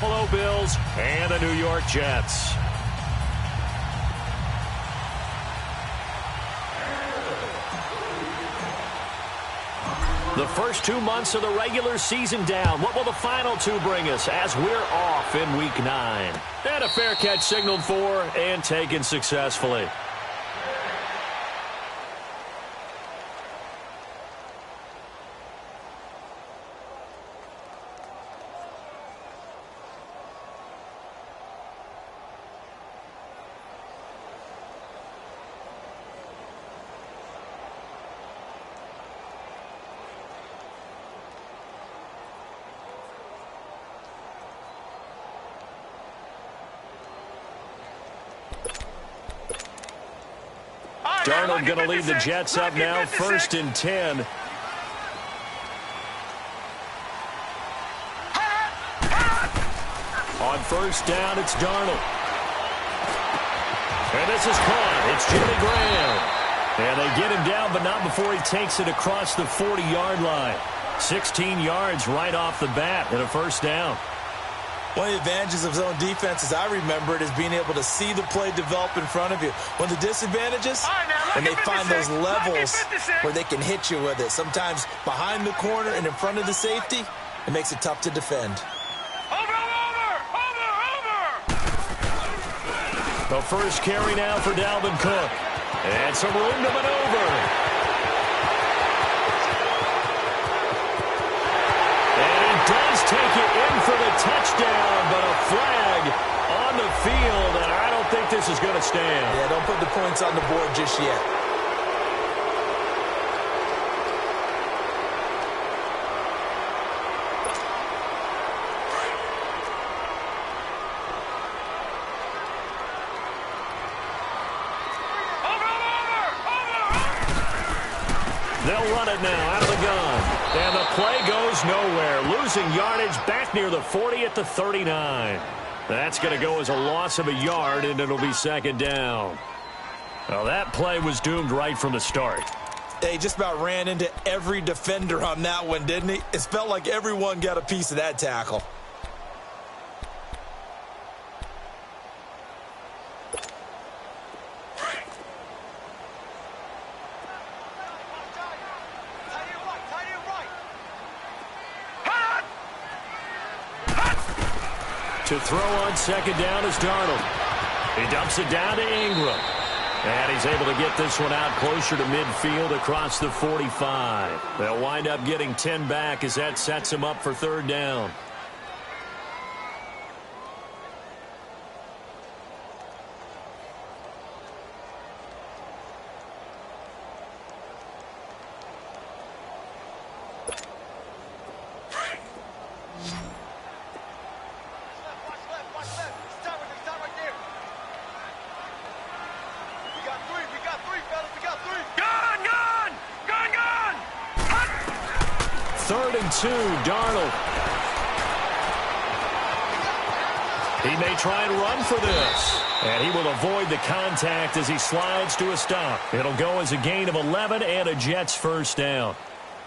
Buffalo Bills and the New York Jets. The first 2 months of the regular season down. What will the final two bring us as we're off in Week 9? And a fair catch signaled for and taken successfully. Darnold going to lead the Jets up now, 1st and 10. On 1st down, it's Darnold. And this is caught. It's Jimmy Graham. And they get him down, but not before he takes it across the 40-yard line. 16 yards right off the bat and a 1st down. One of the advantages of zone defense, as I remember it, is being able to see the play develop in front of you. One of the disadvantages, and they find those levels where they can hit you with it. Sometimes behind the corner and in front of the safety, it makes it tough to defend. The first carry now for Dalvin Cook. And some room to maneuver. Does take it in for the touchdown, but a flag on the field, and I don't think this is going to stand. Yeah, don't put the points on the board just yet. They'll run it now out of the gun. And the play goes nowhere. Losing yardage back near the 40 at the 39. That's going to go as a loss of a yard, and it'll be 2nd down. Well, that play was doomed right from the start. He just about ran into every defender on that one, didn't he? It felt like everyone got a piece of that tackle. To throw on 2nd down is Darnold. He dumps it down to Ingram. And he's able to get this one out closer to midfield across the 45. They'll wind up getting 10 back as that sets him up for 3rd down. To Darnold. He may try and run for this. And he will avoid the contact as he slides to a stop. It'll go as a gain of 11 and a Jets 1st down.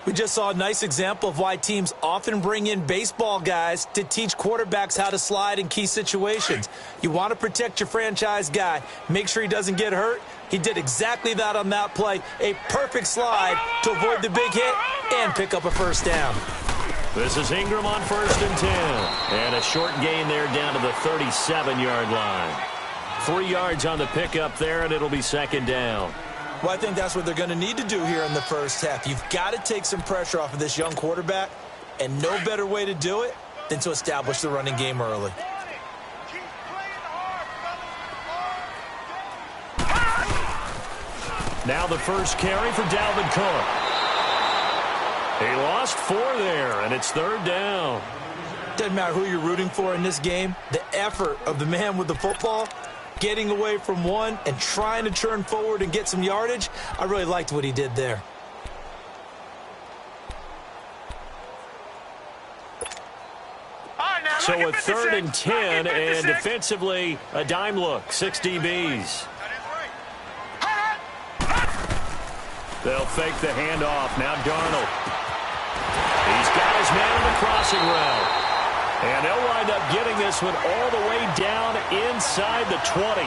We just saw a nice example of why teams often bring in baseball guys to teach quarterbacks how to slide in key situations. You want to protect your franchise guy. Make sure he doesn't get hurt. He did exactly that on that play. A perfect slide to avoid the big hit and pick up a 1st down. This is Ingram on 1st and 10. And a short gain there down to the 37-yard line. 3 yards on the pickup there, and it'll be 2nd down. Well, I think that's what they're going to need to do here in the 1st half. You've got to take some pressure off of this young quarterback, and no better way to do it than to establish the running game early. Now the first carry for Dalvin Cook. He lost 4 there, and it's 3rd down. Doesn't matter who you're rooting for in this game. The effort of the man with the football, getting away from one and trying to turn forward and get some yardage, I really liked what he did there. So a 3rd and 10, and defensively, a dime look, 6 DBs. They'll fake the handoff. Now Darnold. He's got his man on the crossing route. And they'll wind up getting this this one all the way down inside the 20.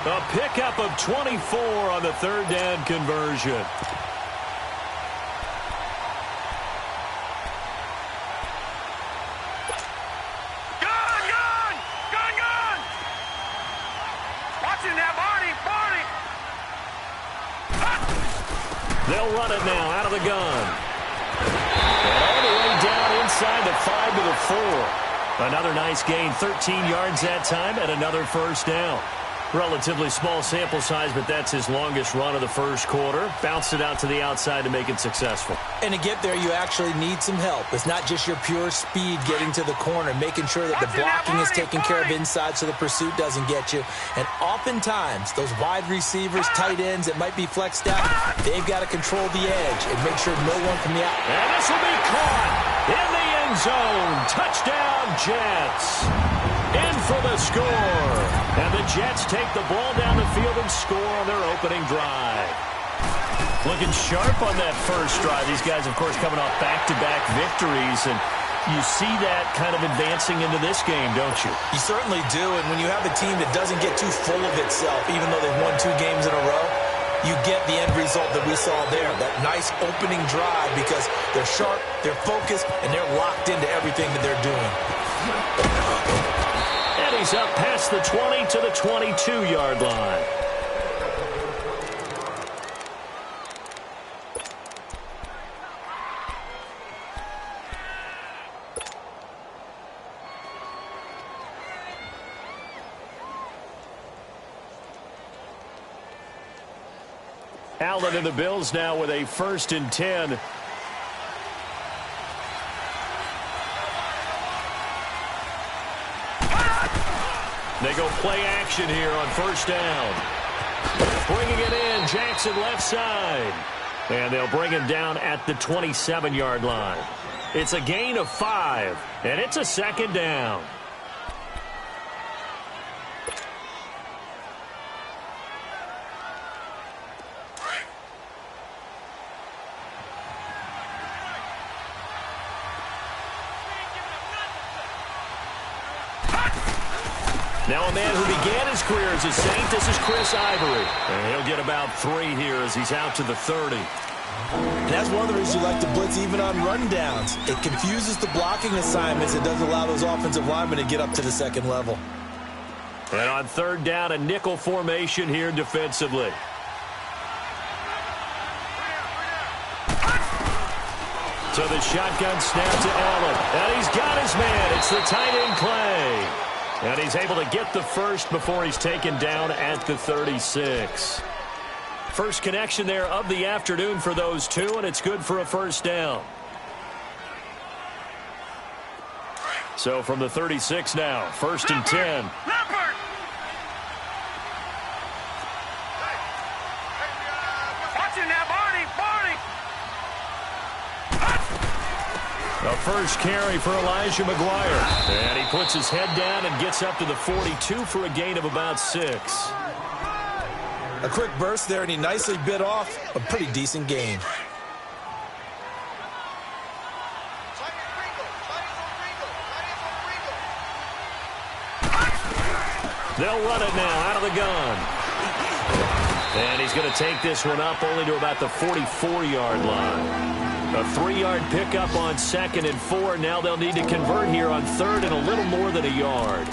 A pickup of 24 on the third down conversion. They'll run it now out of the gun. And all the way down inside the 5 to the 4. Another nice gain, 13 yards that time, and another first down. Relatively small sample size, but that's his longest run of the first quarter. Bounced it out to the outside to make it successful. And to get there, you actually need some help. It's not just your pure speed getting to the corner, making sure that the blocking is taken care of inside so the pursuit doesn't get you. And oftentimes, those wide receivers, tight ends that might be flexed out, they've got to control the edge and make sure no one can be out. And this will be caught in the end zone. Touchdown, Jets. In for the score. And the Jets take the ball down the field and score on their opening drive. Looking sharp on that first drive. These guys, of course, coming off back-to-back victories. And you see that kind of advancing into this game, don't you? You certainly do. And when you have a team that doesn't get too full of itself, even though they've won 2 games in a row, you get the end result that we saw there. That nice opening drive because they're sharp, they're focused, and they're locked into everything that they're doing. And he's up past the 20 to the 22-yard line. Allen and the Bills now with a 1st and 10. They go play action here on first down. Bringing it in, Jackson left side. And they'll bring him down at the 27-yard line. It's a gain of 5, and it's a 2nd down. Now a man who began his career as a Saint, this is Chris Ivory. And he'll get about 3 here as he's out to the 30. And that's one of the reasons you like to blitz even on rundowns. It confuses the blocking assignments. It doesn't allow those offensive linemen to get up to the second level. And on 3rd down, a nickel formation here defensively. So the shotgun snap to Allen. And he's got his man. It's the tight end Clay. And he's able to get the first before he's taken down at the 36. First connection there of the afternoon for those two, and it's good for a first down. So from the 36 now, 1st and 10. A first carry for Elijah McGuire. And he puts his head down and gets up to the 42 for a gain of about 6. A quick burst there, and he nicely bit off a pretty decent gain. They'll run it now out of the gun. And he's going to take this one up only to about the 44-yard line. A 3-yard pickup on 2nd and 4. Now they'll need to convert here on 3rd and a little more than a yard.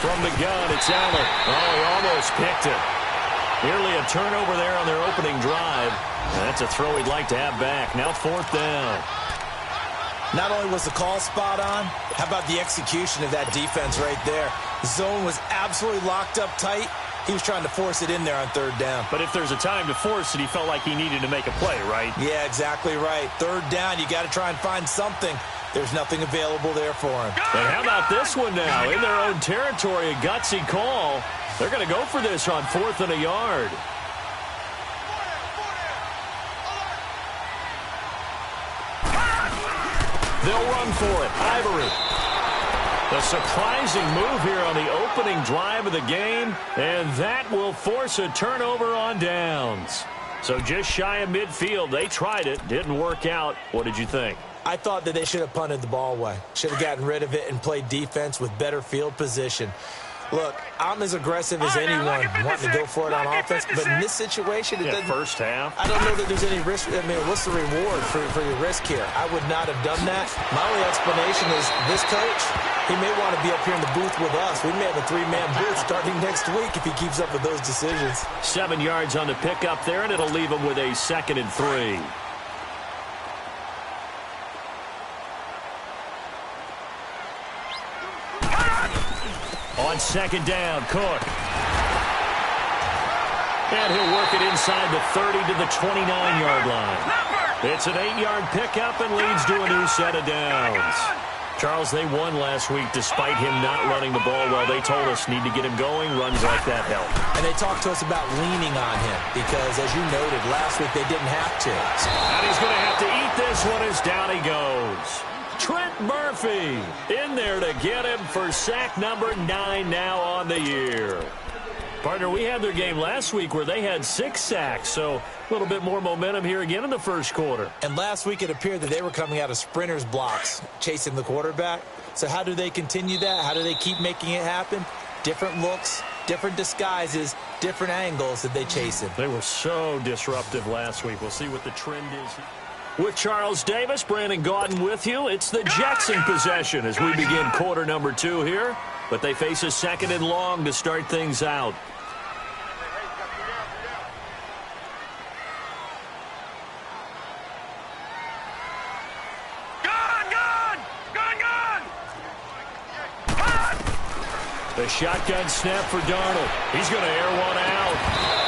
From the gun, it's Allen. Oh, he almost picked it. Nearly a turnover there on their opening drive. That's a throw he'd like to have back. Now 4th down. Not only was the call spot on, how about the execution of that defense right there? The zone was absolutely locked up tight. He was trying to force it in there on 3rd down. But if there's a time to force it, he felt like he needed to make a play, right? Yeah, exactly right. 3rd down, you got to try and find something. There's nothing available there for him. And how about this one now? In their own territory, a gutsy call. They're going to go for this on 4th and a yard. They'll run for it. Ivory. A surprising move here on the opening drive of the game, and that will force a turnover on downs. So just shy of midfield. They tried it. Didn't work out. What did you think? I thought that they should have punted the ball away. Should have gotten rid of it and played defense with better field position. Look, I'm as aggressive as anyone wanting to go for it on offense, but in this situation, it doesn't. First half. I don't know that there's any risk. I mean, what's the reward for your risk here? I would not have done that. My only explanation is this coach, he may want to be up here in the booth with us. We may have a three-man booth starting next week if he keeps up with those decisions. 7 yards on the pickup there, and it'll leave him with a 2nd and 3. On 2nd down, Cook. And he'll work it inside the 30 to the 29-yard line. It's an 8-yard pickup and leads to a new set of downs. Charles, they won last week despite him not running the ball well. They told us need to get him going. Runs like that help. And they talked to us about leaning on him because, as you noted, last week they didn't have to. And he's going to have to eat this one as down he goes. Trent Murphy in there to get him for sack number 9 now on the year. Partner, we had their game last week where they had 6 sacks, so a little bit more momentum here again in the first quarter. And last week it appeared that they were coming out of sprinters blocks, chasing the quarterback. So how do they continue that? How do they keep making it happen? Different looks, different disguises, different angles that they chase him. They were so disruptive last week. We'll see what the trend is. With Charles Davis, Brandon Gaudin with you. It's the Jets in possession as we begin quarter number 2 here. But they face a 2nd and long to start things out. The shotgun snap for Darnold. He's going to air one out.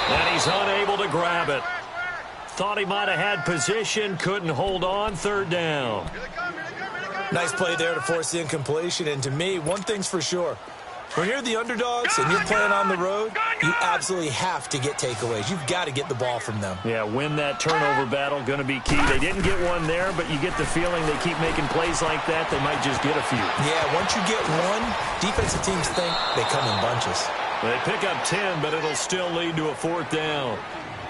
And he's unable to grab it. Thought he might have had position, couldn't hold on, 3rd down. Nice play there to force the incompletion. And to me, one thing's for sure. When you're the underdogs and you're playing on the road, you absolutely have to get takeaways. You've got to get the ball from them. Yeah, win that turnover battle, going to be key. They didn't get one there, but you get the feeling they keep making plays like that, they might just get a few. Yeah, once you get one, defensive teams think they come in bunches. They pick up 10, but it'll still lead to a 4th down.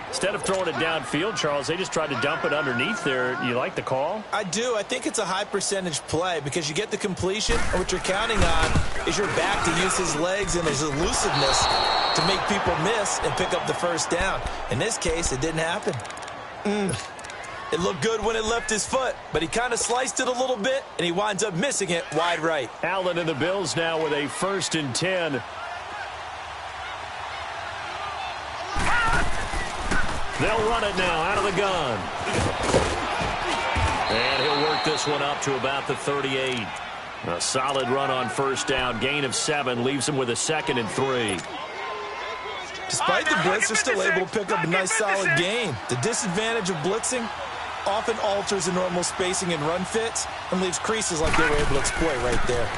Instead of throwing it downfield, Charles, they just tried to dump it underneath there. You like the call? I do. I think it's a high percentage play because you get the completion, and what you're counting on is your back to use his legs and his elusiveness to make people miss and pick up the 1st down. In this case, it didn't happen. It looked good when it left his foot, but he kind of sliced it a little bit, and he winds up missing it wide right. Allen and the Bills now with a 1st and 10. They'll run it now out of the gun. And he'll work this one up to about the 38. A solid run on 1st down. Gain of 7 leaves him with a 2nd and 3. Despite the blitz, they're still able to pick up a nice solid gain. The disadvantage of blitzing often alters the normal spacing and run fits and leaves creases like they were able to exploit right there.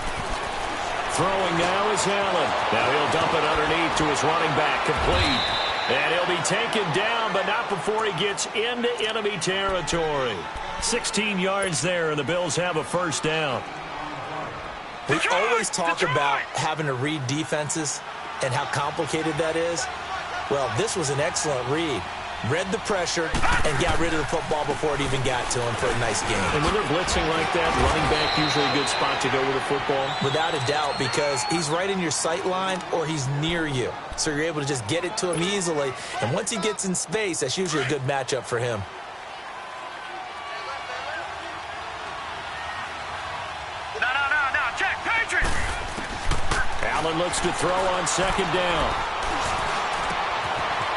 Throwing now is Allen. Now he'll dump it underneath to his running back. Complete. And he'll be taken down, but not before he gets into enemy territory. 16 yards there, and the Bills have a 1st down. We always talk about having to read defenses and how complicated that is. Well, this was an excellent read. Read the pressure and got rid of the football before it even got to him for a nice game. And when they're blitzing like that, running back usually a good spot to go with the football? Without a doubt, because he's right in your sight line or he's near you. So you're able to just get it to him easily. And once he gets in space, that's usually a good matchup for him. No, check, Patriots! Allen looks to throw on 2nd down.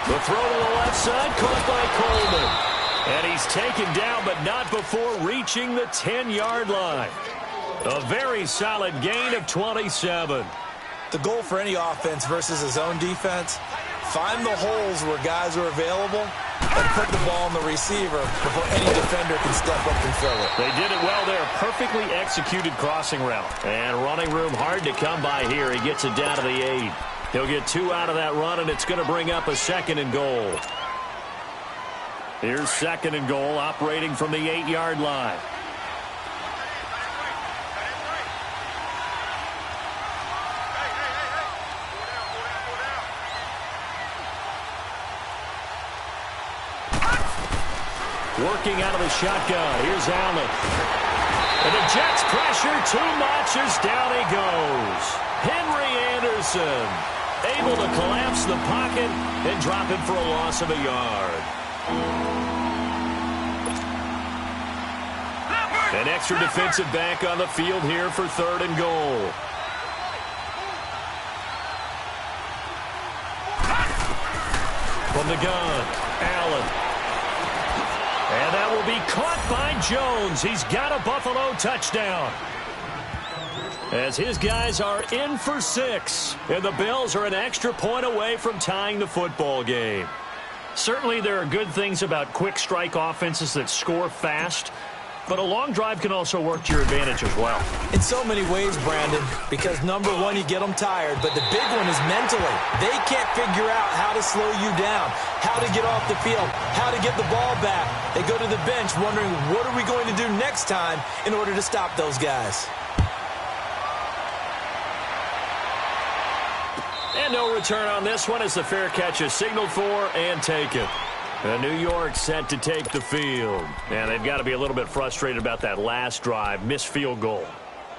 The throw to the left side, caught by Coleman. And he's taken down, but not before reaching the 10-yard line. A very solid gain of 27. The goal for any offense versus his own defense, find the holes where guys are available and put the ball on the receiver before any defender can step up and fill it. They did it well there. Perfectly executed crossing route. And running room hard to come by here. He gets it down to the 8. He'll get 2 out of that run, and it's going to bring up a 2nd and goal. Here's 2nd and goal, operating from the 8-yard line. Working out of the shotgun. Here's Allen. And the Jets pressure too much as down he goes. Henry Anderson able to collapse the pocket and drop it for a loss of a yard. An extra defensive back on the field here for 3rd and goal. From the gun, Allen. And that will be caught by Jones. He's got a Buffalo touchdown. As his guys are in for 6. And the Bills are an extra point away from tying the football game. Certainly there are good things about quick strike offenses that score fast. But a long drive can also work to your advantage as well. In so many ways, Brandon, because number one, you get them tired, but the big one is mentally. They can't figure out how to slow you down, how to get off the field, how to get the ball back. They go to the bench wondering, what are we going to do next time in order to stop those guys? And no return on this one as the fair catch is signaled for and taken. New York set to take the field. And they've got to be a little bit frustrated about that last drive, missed field goal.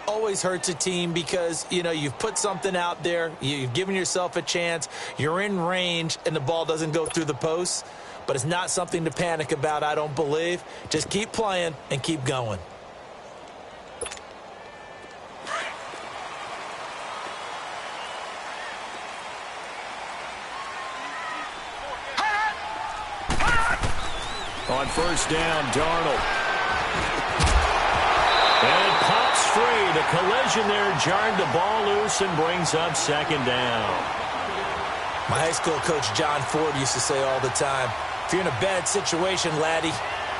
Always hurts a team because, you know, you've put something out there, you've given yourself a chance, you're in range, and the ball doesn't go through the posts. But it's not something to panic about, I don't believe. Just keep playing and keep going. On 1st down, Darnold. And it pops free. The collision there jarred the ball loose and brings up 2nd down. My high school coach, John Ford, used to say all the time, if you're in a bad situation, laddie,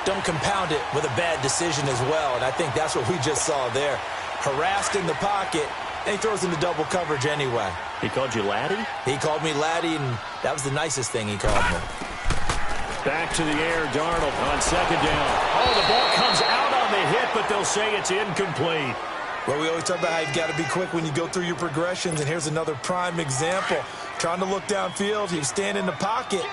don't compound it with a bad decision as well. And I think that's what we just saw there. Harassed in the pocket, and he throws into double coverage anyway. He called you laddie? He called me laddie, and that was the nicest thing he called me. Back to the air, Darnold on 2nd down. Oh, the ball comes out on the hit, but they'll say it's incomplete. Well, we always talk about how you've got to be quick when you go through your progressions, and here's another prime example. Trying to look downfield, he was standing in the pocket,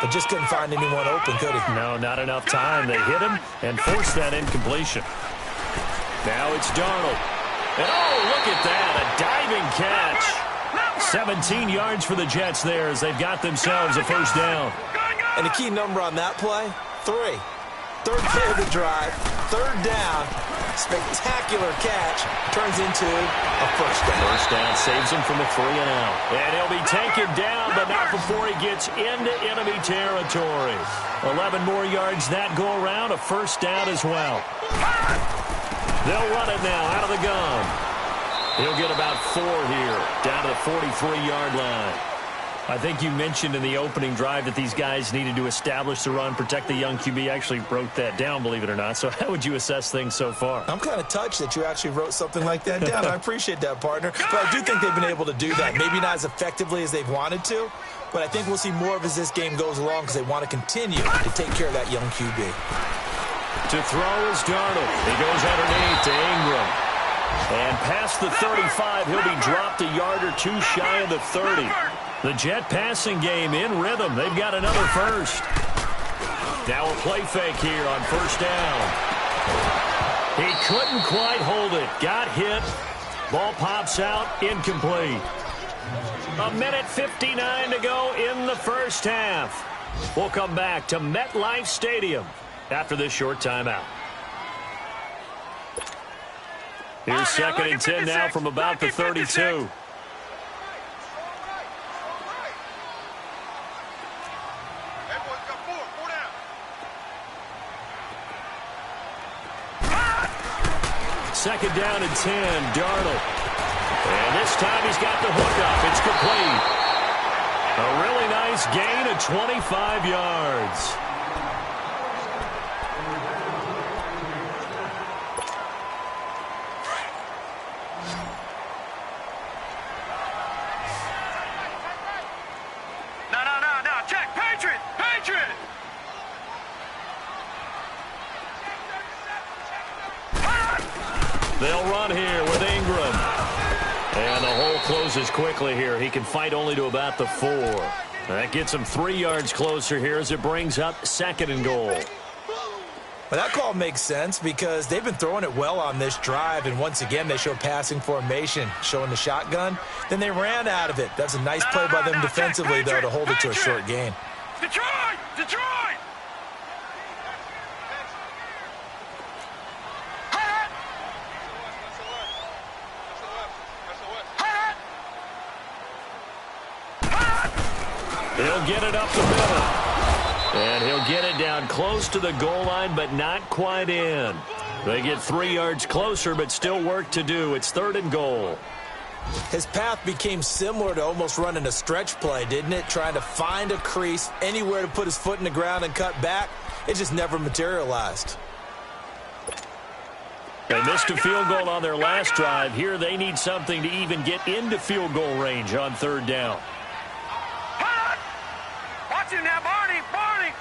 but just couldn't find anyone open, could he? No, not enough time. They hit him and forced that incompletion. Now it's Darnold. And oh, look at that, a diving catch. 17 yards for the Jets there as they've got themselves a 1st down. And the key number on that play, 3. 3rd play of the drive, 3rd down, spectacular catch, turns into a 1st down. 1st down saves him from a 3-and-out. And he'll be taken down, but not before he gets into enemy territory. 11 more yards that go around, a 1st down as well. They'll run it now out of the gun. He'll get about 4 here, down to the 43-yard line. I think you mentioned in the opening drive that these guys needed to establish the run, protect the young QB. I actually wrote that down, believe it or not. So how would you assess things so far? I'm kind of touched that you actually wrote something like that down. I appreciate that, partner. But I do think they've been able to do that. Maybe not as effectively as they've wanted to, but I think we'll see more of as this game goes along because they want to continue to take care of that young QB. To throw is Darnold. He goes underneath to Ingram. And past the 35, he'll be dropped a yard or 2 shy of the 30. The Jet passing game in rhythm. They've got another 1st. Now a play fake here on 1st down. He couldn't quite hold it. Got hit. Ball pops out. Incomplete. 1:59 to go in the 1st half. We'll come back to MetLife Stadium after this short timeout. Here's 2nd and 10 now from about the 32. Second down and 10, Darnold. And this time he's got the hook up. It's complete. A really nice gain of 25 yards. No. Check. Patriot. They'll run here with Ingram. And the hole closes quickly here. He can fight only to about the 4. That gets him 3 yards closer here as it brings up 2nd and goal. Well, that call makes sense because they've been throwing it well on this drive, and once again, they show passing formation, showing the shotgun. Then they ran out of it. That's a nice play by them defensively, though, to hold it to a short gain. Detroit! Detroit! He'll get it up the middle. And he'll get it down close to the goal line, but not quite in. They get 3 yards closer, but still work to do. It's 3rd and goal. His path became similar to almost running a stretch play, didn't it? Trying to find a crease, anywhere to put his foot in the ground and cut back. It just never materialized. They missed a field goal on their last drive. Here they need something to even get into field goal range on 3rd down. Watch him now, Barney! Barney!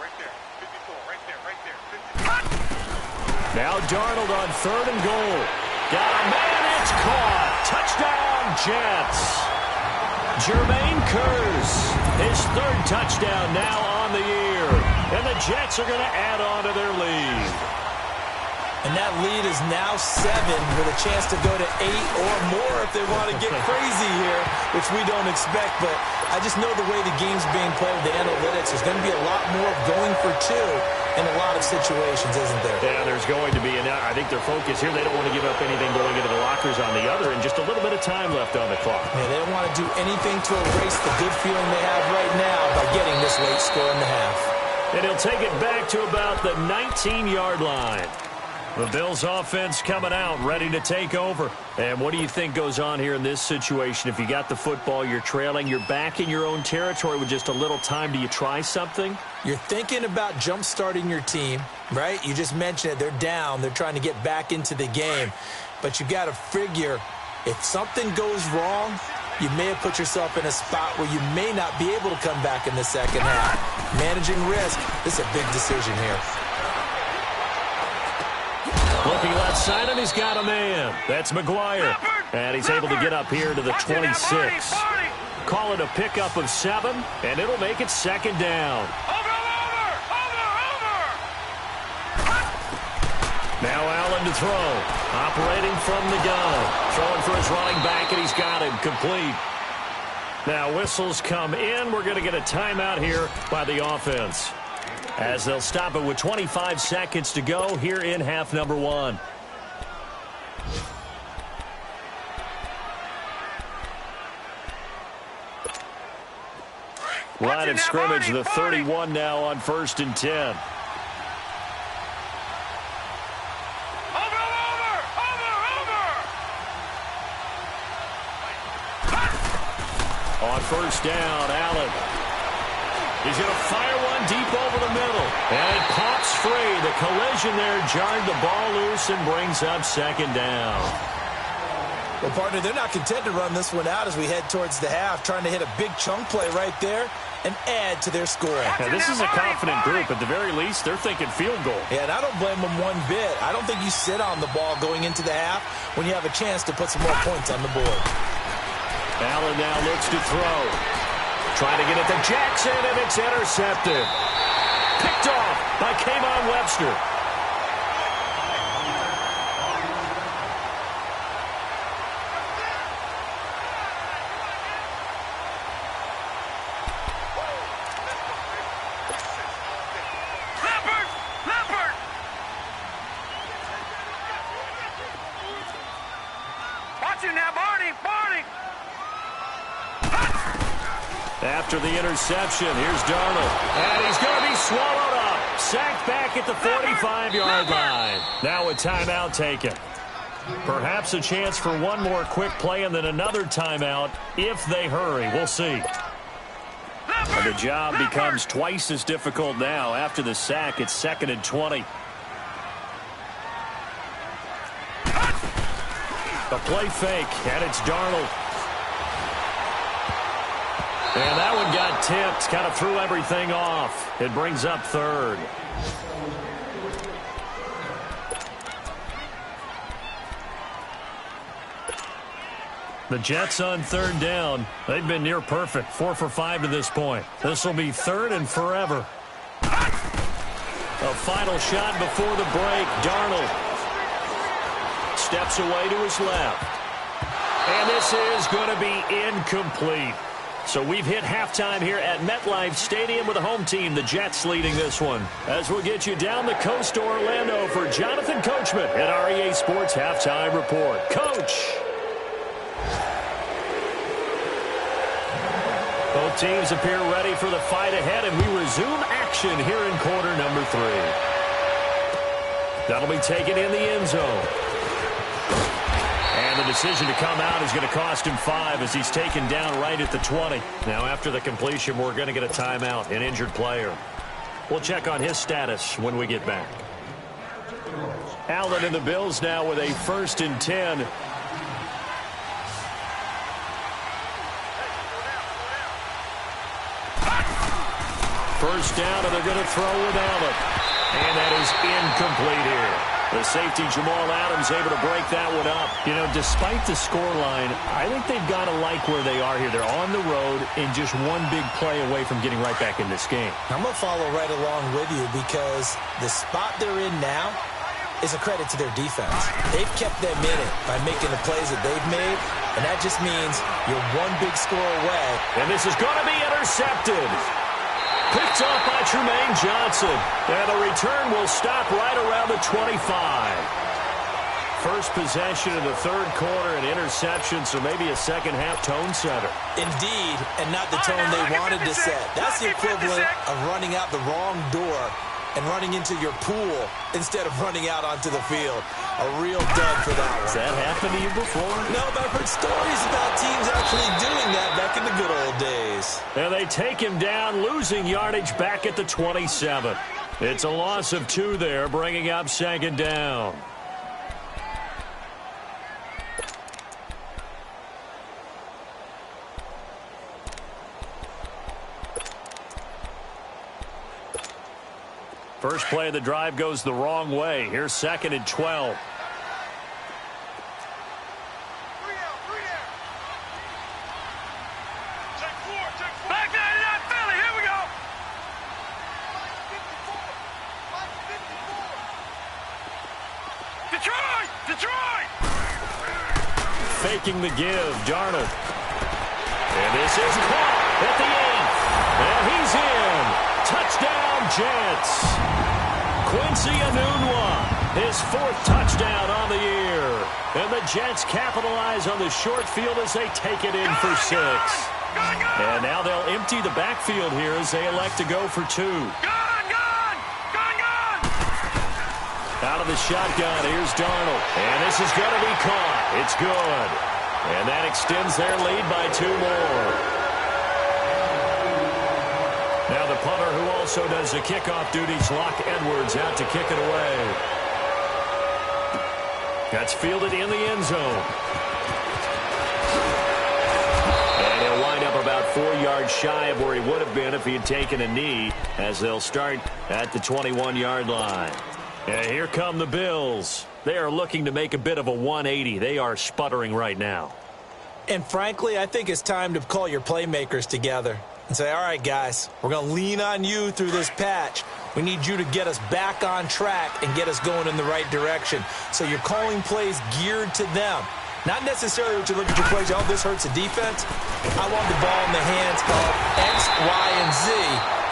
Right there. 54. Right there. Right there. 54. Now Darnold on 3rd and goal. Got a man. It's caught. Touchdown, Jets. Jermaine Kearse, his 3rd touchdown now on the year. And the Jets are going to add on to their lead. And that lead is now 7 with a chance to go to 8 or more if they want to get crazy here, which we don't expect. But I just know the way the game's being played with the analytics, there's going to be a lot more of going for 2 in a lot of situations, isn't there? Yeah, there's going to be. And I think their focus here, they don't want to give up anything going into the lockers on the other, and just a little bit of time left on the clock. Yeah, they don't want to do anything to erase the good feeling they have right now by getting this late score in the half. And he'll take it back to about the 19-yard line. The Bills offense coming out, ready to take over. And what do you think goes on here in this situation? If you got the football, you're trailing, you're back in your own territory with just a little time. Do you try something? You're thinking about jump-starting your team, right? You just mentioned it. They're down. They're trying to get back into the game. But you got to figure if something goes wrong, you may have put yourself in a spot where you may not be able to come back in the second half. Managing risk, this is a big decision here. Looking left side, and he's got a man. That's McGuire. And he's able to get up here to the 26. Call it a pickup of 7, and it'll make it 2nd down. Now Allen to throw. Operating from the gun. Throwing for his running back, and he's got him complete. Now whistles come in. We're going to get a timeout here by the offense, as they'll stop it with 25 seconds to go here in half number 1. Line of scrimmage, the 31 now on 1st and 10. On 1st down, Allen. He's going to fire one deep over the middle. And it pops free. The collision there jarred the ball loose and brings up 2nd down. Well, partner, they're not content to run this one out as we head towards the half, trying to hit a big chunk play right there and add to their score. Now, this is a confident group. At the very least, they're thinking field goal. Yeah, and I don't blame them one bit. I don't think you sit on the ball going into the half when you have a chance to put some more points on the board. Allen now looks to throw. Trying to get it to Jackson, and it's intercepted. Picked off by K'Von Webster. After the interception, here's Darnold. And he's going to be swallowed up. Sacked back at the 45-yard line. Now a timeout taken. Perhaps a chance for one more quick play and then another timeout if they hurry. We'll see. And the job becomes twice as difficult now. After the sack, it's 2nd and 20. The play fake, and it's Darnold. And that one got tipped, kind of threw everything off. It brings up 3rd. The Jets on third down. They've been near perfect. 4 for 5 to this point. This will be third and forever. A final shot before the break. Darnold steps away to his left. And this is going to be incomplete. So we've hit halftime here at MetLife Stadium with the home team, the Jets, leading this one. As we'll get you down the coast to Orlando for Jonathan Coachman at REA Sports Halftime Report. Coach! Both teams appear ready for the fight ahead, and we resume action here in quarter number 3. That'll be taken in the end zone. And the decision to come out is going to cost him 5 as he's taken down right at the 20. Now, after the completion, we're going to get a timeout, an injured player. We'll check on his status when we get back. Allen and the Bills now with a 1st and 10. First down, and they're going to throw with Allen. And that is incomplete here. The safety, Jamal Adams, able to break that one up. You know, despite the scoreline, I think they've got to like where they are here. They're on the road and just one big play away from getting right back in this game. I'm going to follow right along with you because the spot they're in now is a credit to their defense. They've kept them in it by making the plays that they've made, and that just means you're one big score away. And this is going to be intercepted. Picked off by Tremaine Johnson. And the return will stop right around the 25. First possession in the third quarter, an interception, so maybe a second-half tone setter. Indeed, and not the tone they wanted to set. That's the equivalent of running out the wrong door and running into your pool instead of running out onto the field. A real dud for that one. Has that happened to you before? No, but I've heard stories about teams actually doing that back in the good old days. And they take him down, losing yardage back at the 27. It's a loss of 2 there, bringing up 2nd down. First play of the drive goes the wrong way. Here's 2nd and 12. Back there to that Philly. Here we go. Detroit! Detroit! Faking the give, Darnold. And this is caught at the 8th. And he's in. Touchdown, Jets. Quincy Enunwa, his 4th touchdown on the year. And the Jets capitalize on the short field as they take it in for 6. And now they'll empty the backfield here as they elect to go for 2. Out of the shotgun, here's Darnold. And this is going to be caught. It's good. And that extends their lead by 2 more. Now the punter, who also does the kickoff duties, Locke Edwards, out to kick it away. That's fielded in the end zone. And he'll wind up about 4 yards shy of where he would have been if he had taken a knee, as they'll start at the 21-yard line. And here come the Bills. They are looking to make a bit of a 180. They are sputtering right now. And frankly, I think it's time to call your playmakers together and say, all right, guys, we're going to lean on you through this patch. We need you to get us back on track and get us going in the right direction. So you're calling plays geared to them. Not necessarily what you look at your plays, oh, this hurts the defense. I want the ball in the hands of X, Y, and Z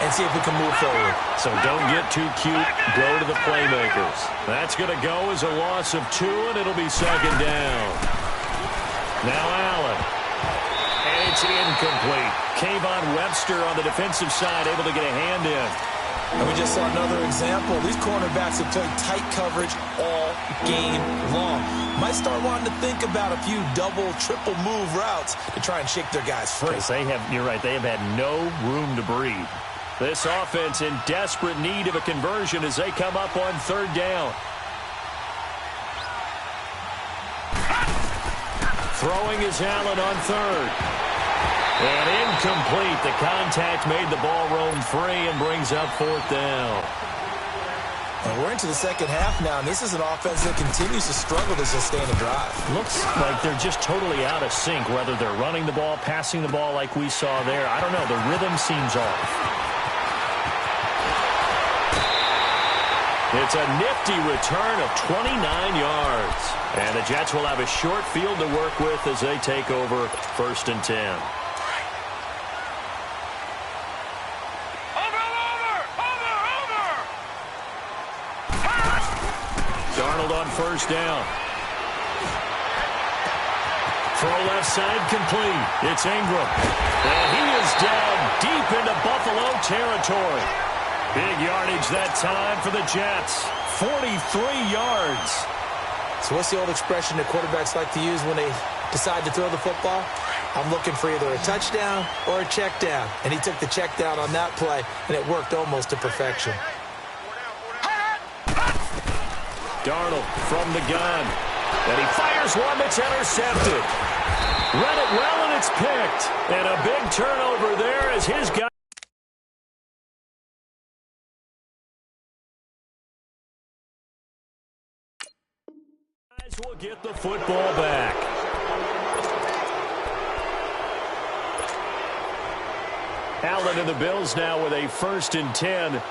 and see if we can move forward. So don't get too cute. Go to the playmakers. That's going to go as a loss of 2, and it'll be 2nd down. Now Allen. And it's incomplete. Kayvon Webster on the defensive side, able to get a hand in. And we just saw another example. These cornerbacks have played tight coverage all game long. Might start wanting to think about a few double, triple move routes to try and shake their guys free. You're right, they have had no room to breathe. This offense in desperate need of a conversion as they come up on 3rd down. Throwing is Allen on 3rd. And incomplete. The contact made the ball roam free and brings up 4th down. And we're into the second half now, and this is an offense that continues to struggle to sustain a drive. Looks like they're just totally out of sync, whether they're running the ball, passing the ball like we saw there. I don't know. The rhythm seems off. It's a nifty return of 29 yards. And the Jets will have a short field to work with as they take over 1st and 10. Darnold on 1st down. Throw left side complete. It's Ingram. And he is down deep into Buffalo territory. Big yardage that time for the Jets. 43 yards. So what's the old expression that quarterbacks like to use when they decide to throw the football? I'm looking for either a touchdown or a check down. And he took the check down on that play, and it worked almost to perfection. Darnold from the gun. And he fires one that's intercepted. Read it well, and it's picked. And a big turnover there as his guy will get the football back. Allen and the Bills now with a 1st and 10.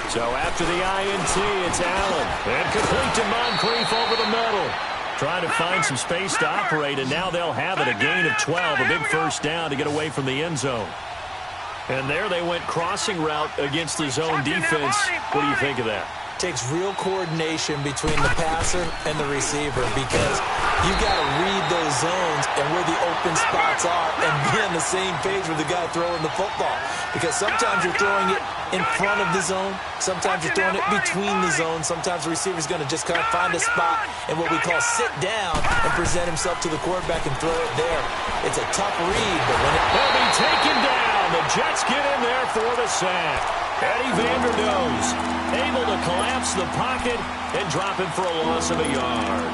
So after the INT, it's Allen. And complete to Moncrief over the middle. Trying to find some space to operate, and now they'll have it. A gain of 12, a big 1st down to get away from the end zone. And there they went crossing route against the zone defense. What do you think of that? Takes real coordination between the passer and the receiver because you got to read those zones and where the open spots are and be on the same page with the guy throwing the football. Because sometimes you're throwing it in front of the zone. Sometimes you're throwing it between the zones. Sometimes the receiver's going to just kind of find a spot and what we call sit down and present himself to the quarterback and throw it there. It's a tough read, but when it will be taken down, the Jets get in there for the sack. Eddie Vanderdoes able to collapse the pocket and drop him for a loss of a yard.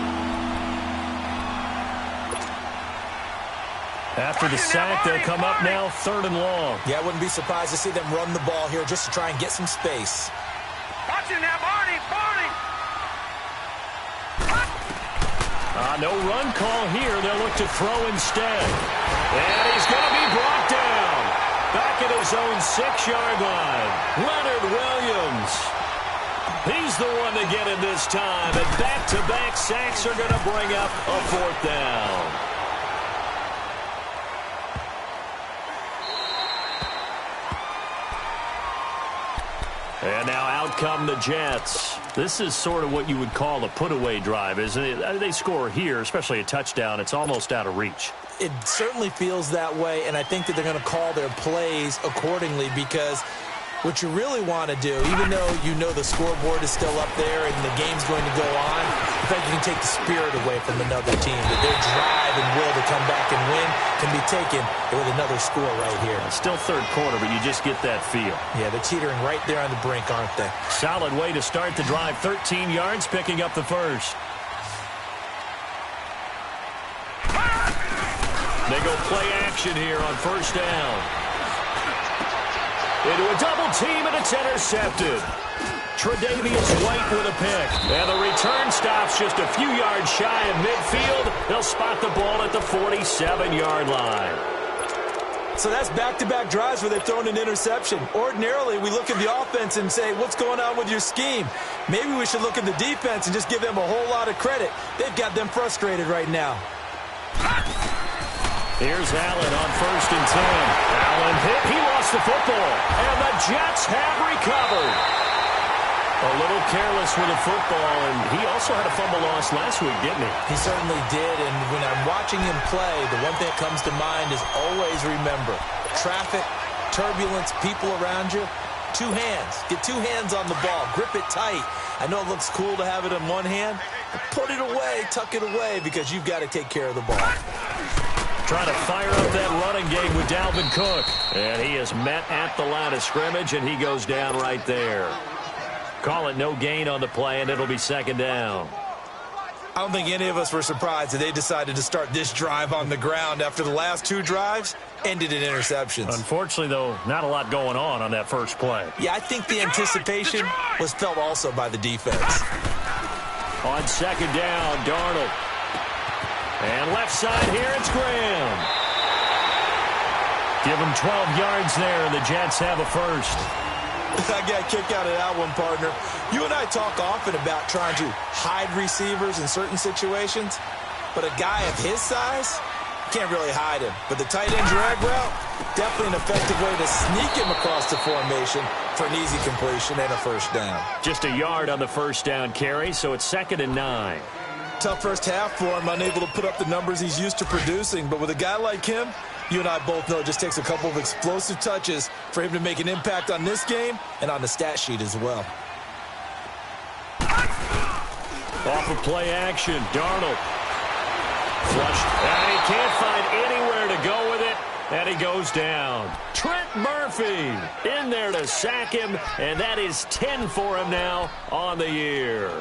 After the sack, they'll come up now 3rd and long. Yeah, I wouldn't be surprised to see them run the ball here just to try and get some space. Watching that, Barney! No run call here. They'll look to throw instead. And he's going to be brought down. Back at his own 6-yard line. Leonard Williams. He's the one to get it this time. And back-to-back sacks are going to bring up a 4th down. And now out come the Jets. This is sort of what you would call a put-away drive, isn't it? They score here, especially a touchdown. It's almost out of reach. It certainly feels that way, and I think that they're going to call their plays accordingly because what you really want to do, even though you know the scoreboard is still up there and the game's going to go on, I think you can take the spirit away from another team. That their drive and will to come back and win can be taken with another score right here. It's still 3rd quarter, but you just get that feel. Yeah, they're teetering right there on the brink, aren't they? Solid way to start the drive. 13 yards, picking up the 1st. They go play action here on 1st down. Into a double team, and it's intercepted. Tre'Davious White with a pick. And the return stops just a few yards shy of midfield. They'll spot the ball at the 47-yard line. So that's back-to-back drives where they've thrown an interception. Ordinarily, we look at the offense and say, what's going on with your scheme? Maybe we should look at the defense and just give them a whole lot of credit. They've got them frustrated right now. Here's Allen on 1st and 10. Allen hit. He lost the football. And the Jets have recovered. A little careless with the football, and he also had a fumble loss last week, didn't he? He certainly did, and when I'm watching him play, the one thing that comes to mind is always remember, traffic, turbulence, people around you, 2 hands. Get 2 hands on the ball. Grip it tight. I know it looks cool to have it in one hand, but put it away, tuck it away, because you've got to take care of the ball. Trying to fire up that running game with Dalvin Cook. And he is met at the line of scrimmage, and he goes down right there. Call it no gain on the play, and it'll be second down. I don't think any of us were surprised that they decided to start this drive on the ground after the last two drives ended in interceptions. Unfortunately, though, not a lot going on that first play. Yeah, I think the anticipation was felt also by the defense. On second down, Darnold. And left side here, it's Graham. Give him 12 yards there, and the Jets have a first. I got a kick out of that one, partner. You and I talk often about trying to hide receivers in certain situations, but a guy of his size, can't really hide him. But the tight end drag route, definitely an effective way to sneak him across the formation for an easy completion and a first down. Just a yard on the first down carry, so it's 2nd and 9. Tough first half for him, unable to put up the numbers he's used to producing. But with a guy like him, you and I both know it just takes a couple of explosive touches for him to make an impact on this game and on the stat sheet as well. Off of play action, Darnold. Flushed, and he can't find anywhere to go with it, and he goes down. Trent Murphy in there to sack him, and that is 10 for him now on the year.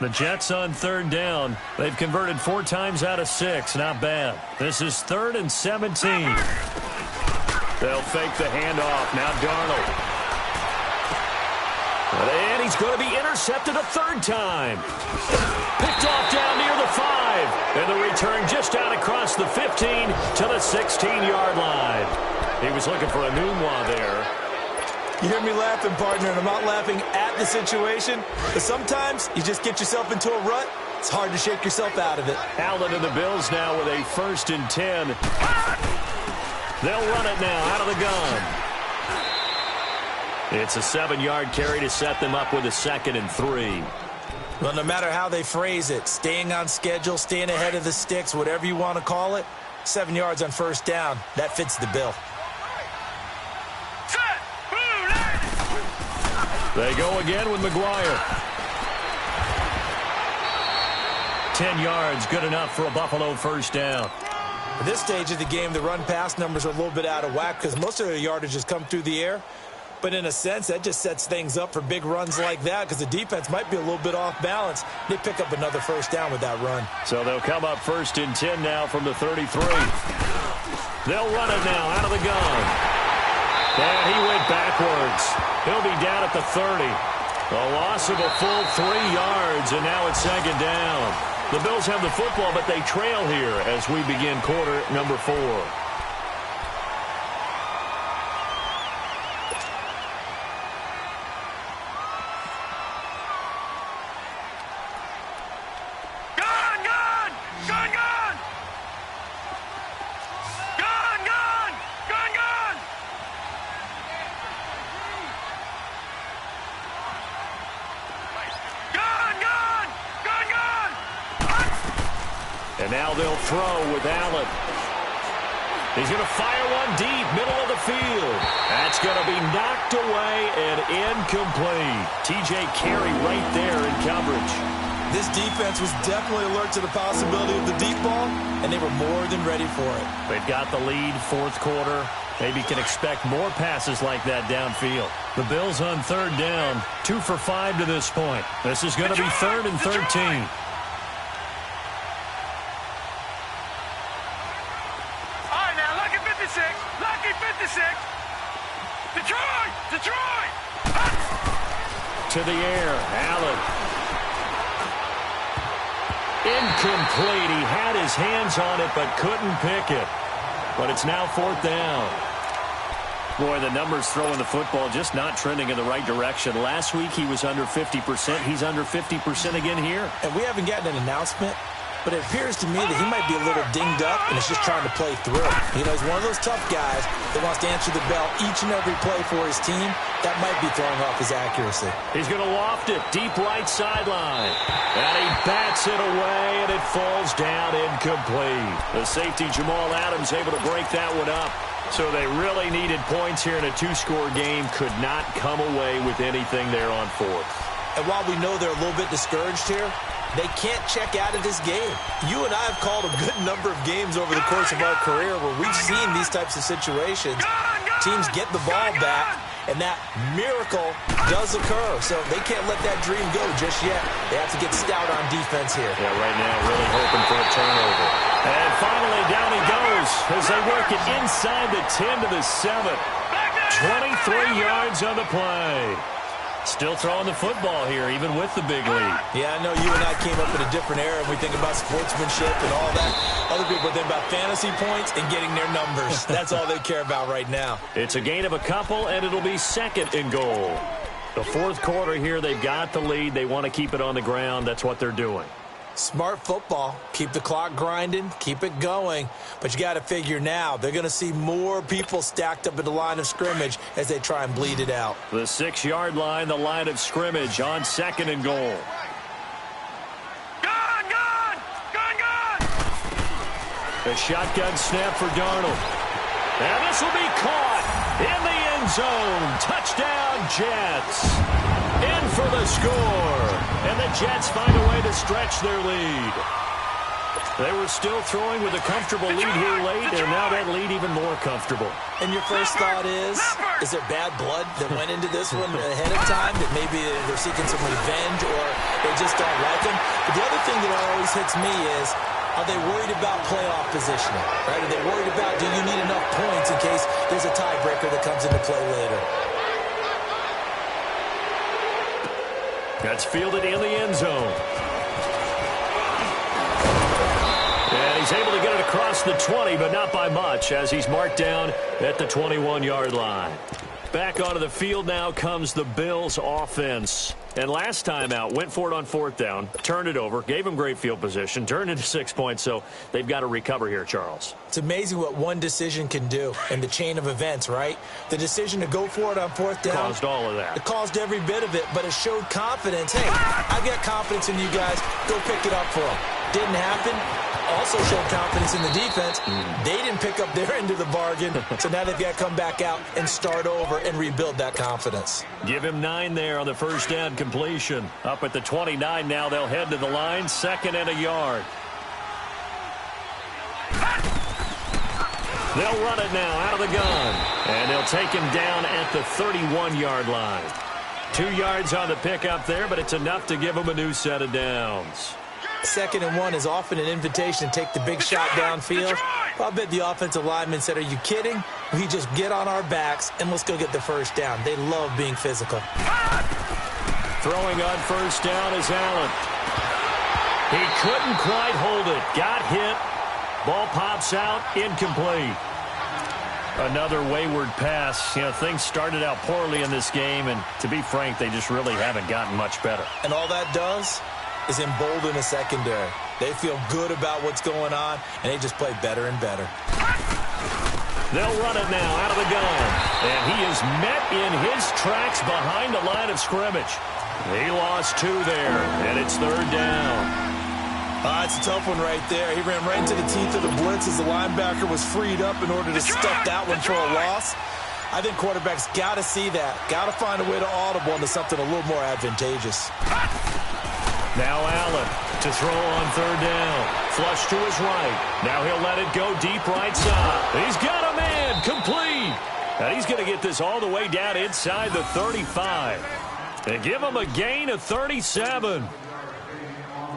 The Jets on third down. They've converted 4 times out of 6. Not bad. This is 3rd and 17. They'll fake the handoff. Now Darnold. And he's going to be intercepted a 3rd time. Picked off down near the 5. And the return just out across the 15 to the 16-yard line. He was looking for a pneumois there. You hear me laughing, partner, and I'm not laughing at the situation, but sometimes you just get yourself into a rut. It's hard to shake yourself out of it. Allen and the Bills now with a 1st and 10. They'll run it now out of the gun. It's a 7-yard carry to set them up with a 2nd and 3. Well, no matter how they phrase it, staying on schedule, staying ahead of the sticks, whatever you want to call it, 7 yards on first down, that fits the bill. They go again with McGuire. 10 yards, good enough for a Buffalo first down. At this stage of the game, the run-pass numbers are a little bit out of whack because most of their yardage has come through the air. But in a sense, that just sets things up for big runs like that because the defense might be a little bit off balance. They pick up another first down with that run. So they'll come up 1st and 10 now from the 33. They'll run it now out of the gun. And he went backwards. He'll be down at the 30. A loss of a full 3 yards, and now it's 2nd down. The Bills have the football, but they trail here as we begin quarter number 4. And now they'll throw with Allen. He's going to fire one deep, middle of the field. That's going to be knocked away and incomplete. T.J. Carey right there in coverage. This defense was definitely alert to the possibility of the deep ball, and they were more than ready for it. They've got the lead, 4th quarter. Maybe can expect more passes like that downfield. The Bills on third down, 2 for 5 to this point. This is going to be 3rd and 13. To the air, Allen. Incomplete. He had his hands on it but couldn't pick it. But it's now 4th down. Boy, the numbers throwing the football just not trending in the right direction. Last week he was under 50%. He's under 50% again here. And we haven't gotten an announcement, but it appears to me that he might be a little dinged up and is just trying to play through. You know, he's one of those tough guys that wants to answer the bell each and every play for his team. That might be throwing off his accuracy. He's going to loft it deep right sideline. And he bats it away, and it falls down incomplete. The safety, Jamal Adams, able to break that one up. So they really needed points here in a 2-score game. Could not come away with anything there on 4th. And while we know they're a little bit discouraged here, they can't check out of this game. You and I have called a good number of games over the course of our career where we've seen these types of situations. Teams get the ball back, and that miracle does occur. So they can't let that dream go just yet. They have to get stout on defense here. Yeah, right now really hoping for a turnover. And finally, down he goes as they work it inside the 10 to the 7. 23 yards on the play. Still throwing the football here, even with the big lead. Yeah, I know you and I came up in a different era, and we think about sportsmanship and all that. Other people think about fantasy points and getting their numbers. That's all they care about right now. It's a gain of a couple, and it'll be second and goal. The fourth quarter here, they've got the lead. They want to keep it on the ground. That's what they're doing. Smart football. Keep the clock grinding. Keep it going. But you got to figure now, they're going to see more people stacked up at the line of scrimmage as they try and bleed it out. The 6-yard line, the line of scrimmage on second and goal. Gone! A shotgun snap for Darnold. And this will be caught in the end zone. Touchdown, Jets. In for the score. And the Jets find a way to stretch their lead. They were still throwing with a comfortable lead here late, and now that lead even more comfortable. And your first thought is there bad blood that went into this one ahead of time, that maybe they're seeking some revenge or they just don't like him? But the other thing that always hits me is, are they worried about playoff positioning? Right? Are they worried about, do you need enough points in case there's a tiebreaker that comes into play later? That's fielded in the end zone. And he's able to get it across the 20, but not by much, as he's marked down at the 21-yard line. Back onto the field now comes the Bills offense. And last time out, went for it on fourth down, turned it over, gave him great field position, turned into 6 points, so they've got to recover here, Charles. It's amazing what one decision can do in the chain of events, right? The decision to go for it on fourth down. Caused all of that. It caused every bit of it, but it showed confidence. Hey, I've got confidence in you guys. Go pick it up for them. Didn't happen. Also showed confidence in the defense. They didn't pick up their end of the bargain, so now they've got to come back out and start over and rebuild that confidence. Give him 9 there on the first down completion. Up at the 29 now, they'll head to the line, 2nd and a yard. They'll run it now out of the gun, and they'll take him down at the 31-yard line. 2 yards on the pickup there, but it's enough to give him a new set of downs. 2nd and 1 is often an invitation to take the big shot downfield. I bet the offensive lineman said, are you kidding? We just get on our backs and let's go get the first down. They love being physical. Throwing on first down is Allen. He couldn't quite hold it. Got hit. Ball pops out. Incomplete. Another wayward pass. You know, things started out poorly in this game, and to be frank, they just really haven't gotten much better. And all that does is embolden a secondary. They feel good about what's going on, and they just play better and better. They'll run it now out of the gun. And he is met in his tracks behind the line of scrimmage. He lost 2 there, and it's 3rd down. It's a tough one right there. He ran right into the teeth of the blitz as the linebacker was freed up in order to stuff that one for a loss. I think quarterbacks got to see that. Got to find a way to audible into something a little more advantageous. Now Allen to throw on 3rd down. Flush to his right. Now he'll let it go deep right side. He's got a man. Complete. And he's going to get this all the way down inside the 35. And give him a gain of 37.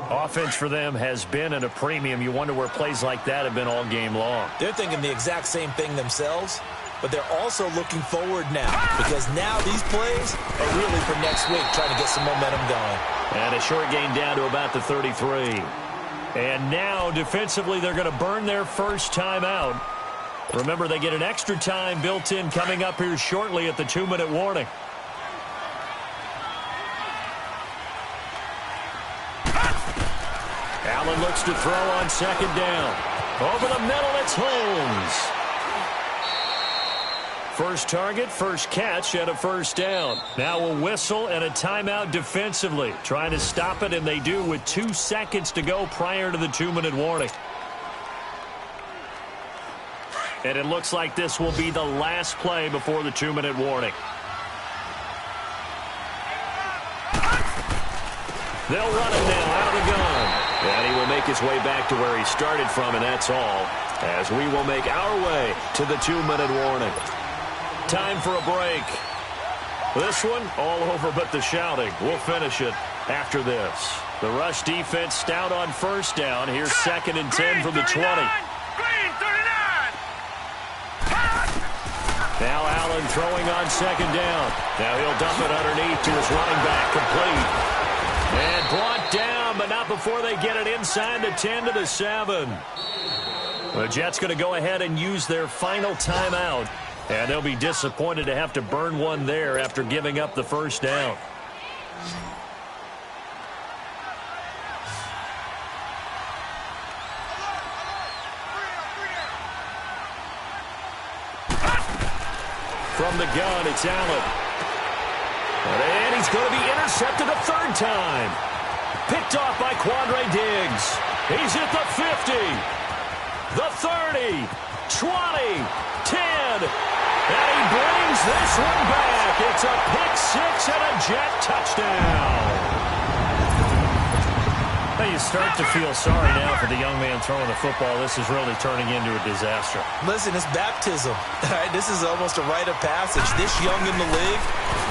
Offense for them has been at a premium. You wonder where plays like that have been all game long. They're thinking the exact same thing themselves, but they're also looking forward now, because now these plays are really for next week, trying to get some momentum going. And a short gain down to about the 33. And now defensively they're going to burn their first time out. Remember, they get an extra time built in coming up here shortly at the 2-minute warning. Allen looks to throw on 2nd down. Over the middle, it's Holmes. First target, first catch, and a first down. Now a whistle and a timeout defensively. Trying to stop it, and they do with 2 seconds to go prior to the 2-minute warning. And it looks like this will be the last play before the 2-minute warning. They'll run it now out of the gun. And he will make his way back to where he started from, and that's all, as we will make our way to the 2-minute warning. Time for a break. This one, all over but the shouting. We'll finish it after this. The rush defense stout on first down. Here's 2nd and 10 from the 20. Green, 39. Now Allen throwing on 2nd down. Now he'll dump it underneath to his running back. Complete. And brought down, but not before they get it inside the 10 to the 7. The Jets going to go ahead and use their final timeout. And they'll be disappointed to have to burn one there after giving up the first down. From the gun, it's Allen. And he's going to be intercepted a 3rd time. Picked off by Quandre Diggs. He's at the 50, the 30, 20, 10. And he brings this one back. It's a pick 6 and a Jet touchdown. Well, you start to feel sorry now for the young man throwing the football. This is really turning into a disaster. Listen, it's baptism. Right? This is almost a rite of passage. This young in the league,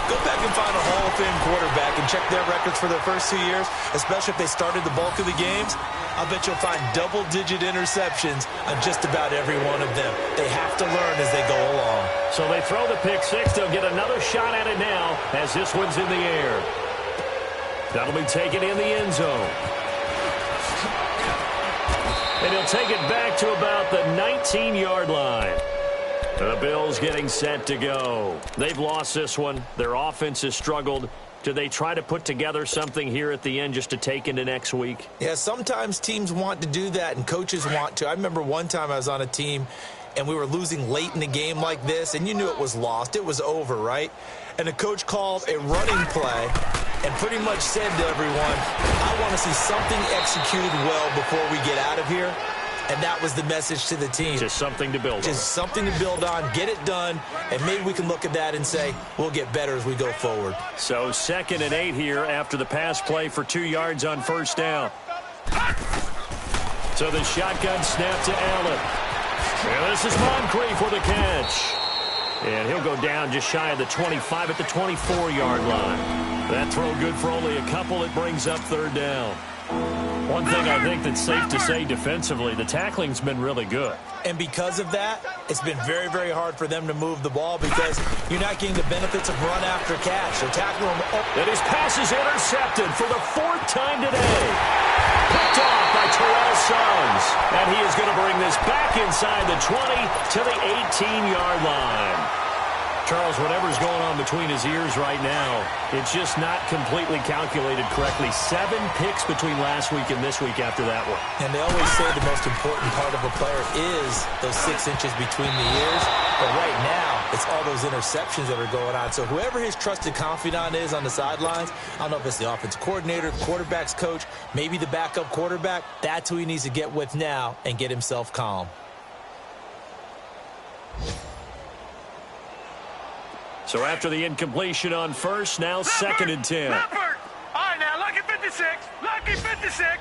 go back and find a Hall of Fame quarterback and check their records for their first 2 years, especially if they started the bulk of the games. I'll bet you'll find double-digit interceptions on just about every one of them. They have to learn as they go along. So they throw the pick 6. They'll get another shot at it now as this one's in the air. That'll be taken in the end zone. And he'll take it back to about the 19-yard line. The Bills getting set to go. They've lost this one. Their offense has struggled. Do they try to put together something here at the end just to take into next week? Yeah, sometimes teams want to do that and coaches want to. I remember one time I was on a team and we were losing late in the game like this, and you knew it was lost. It was over, right? And the coach called a running play and pretty much said to everyone, I want to see something executed well before we get out of here. And that was the message to the team. Just something to build on. Just something to build on, get it done, and maybe we can look at that and say, we'll get better as we go forward. So 2nd and 8 here after the pass play for 2 yards on first down. So the shotgun snap to Allen. And this is Moncrief for the catch. And he'll go down just shy of the 25 at the 24-yard line. That throw good for only a couple. It brings up 3rd down. One thing I think that's safe to say defensively, the tackling's been really good. And because of that, it's been very, very hard for them to move the ball because you're not getting the benefits of run after catch. They're tackling them. And his pass is intercepted for the 4th time today. Picked off by Terrell Suggs. And he is going to bring this back inside the 20 to the 18-yard line. Charles, whatever's going on between his ears right now, it's just not completely calculated correctly. 7 picks between last week and this week after that one. And they always say the most important part of a player is those 6 inches between the ears. But right now, it's all those interceptions that are going on. So whoever his trusted confidant is on the sidelines, I don't know if it's the offensive coordinator, the quarterback's coach, maybe the backup quarterback, that's who he needs to get with now and get himself calm. So after the incompletion on first, now 2nd and 10. All right, now, lucky 56. Lucky 56.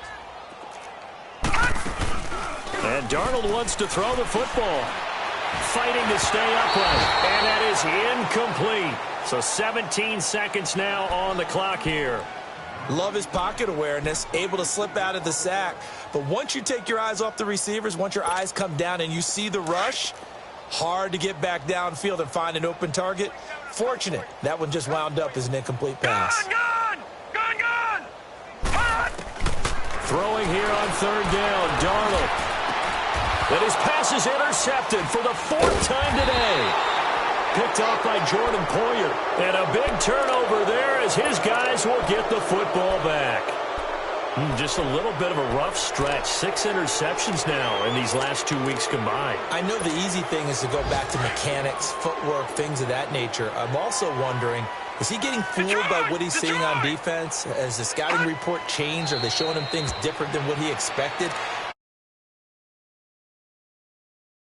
And Darnold wants to throw the football. Fighting to stay upright. And that is incomplete. So 17 seconds now on the clock here. Love his pocket awareness, able to slip out of the sack. But once you take your eyes off the receivers, once your eyes come down and you see the rush, hard to get back downfield and find an open target. Fortunate, that one just wound up as an incomplete pass. Gun! Throwing here on 3rd down, Darnold. And his pass is intercepted for the 4th time today. Picked off by Jordan Poyer. And a big turnover there as his guys will get the football back. Just a little bit of a rough stretch. 6 interceptions now in these last 2 weeks combined. I know the easy thing is to go back to mechanics, footwork, things of that nature. I'm also wondering, is he getting fooled by what he's seeing on defense? Has the scouting report changed? Are they showing him things different than what he expected?